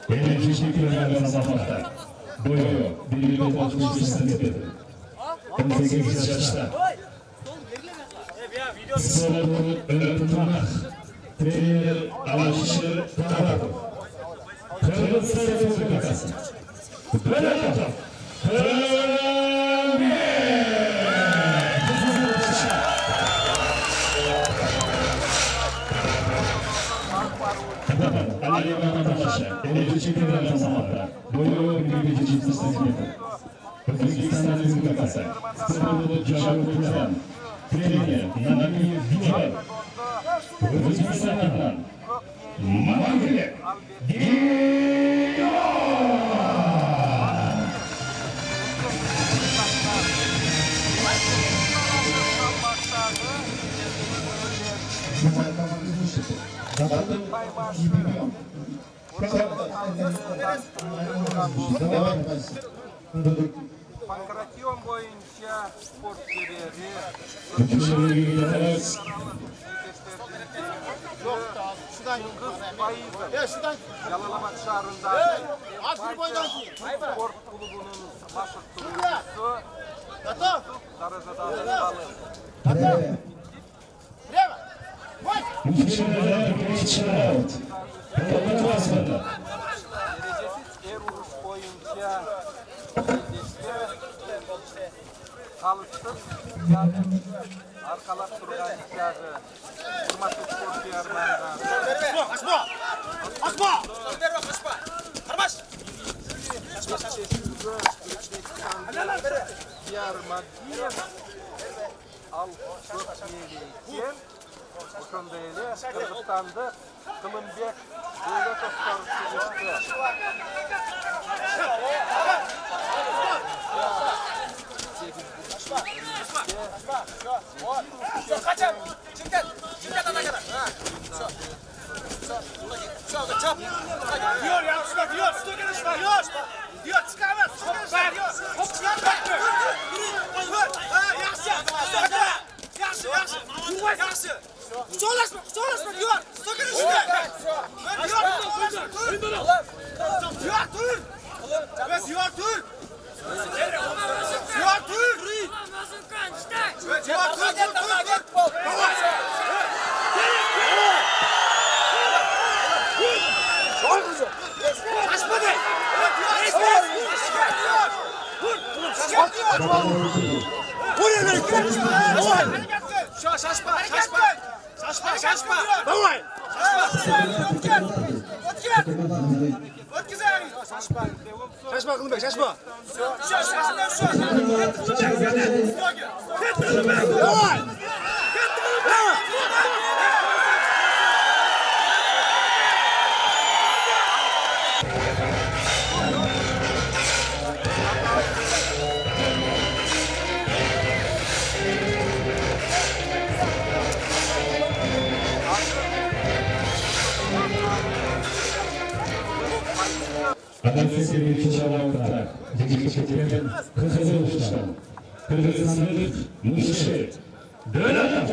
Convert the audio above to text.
Enerji kilometre sabahta. Boyu 1,65 cm. 18 yaşta. Sporunu öğretmek. Trainer Alışır Tarafı. Kırmızı Respublikası. Belediyem. Enerji kilometre sabahta. Boyu 1,65 cm. Özbekistan Respublikası. Sporunu Cavuklu'dan. Trainer Nami Vice. Özbekistan'dan. Mahir. Pankration boyunca spor görevli Yalalamak şehrinde spor kulübünün maşhur turnusu derecede alınmalı. Derecesiz vuruş boyunca çalıştık. Arkalak turgan işleri hurmatlı spor yarmanlar. Kaçma! Kaçma! Kaçma! Karmaş! Yarmadiyem al Gökmeyli'yken Oşonda ele Kırgızistan'da Kılımbek devlet ostarısı geçti. Kaçın! Çimket! Çimket atakana! Çap! Diyor ya! Şuna diyor! Şuna gelin şuna! Diyor! Diyor! Çıkamaz! Hop çıkartma! Yaxşı! Yaxşı! Yaxşı! Yaxşı! Kucaklaşma! Kucaklaşma! Diyor! Şuna gelin şuna! Diyor! Diyor! Dur! Diyor! Dur! Diyor! Dur! Şaşma Kılımbek, şaşma. Adaletsizliği ikinci alanında Kırgızistan'ın Kırgızistan'ın Muşi Döner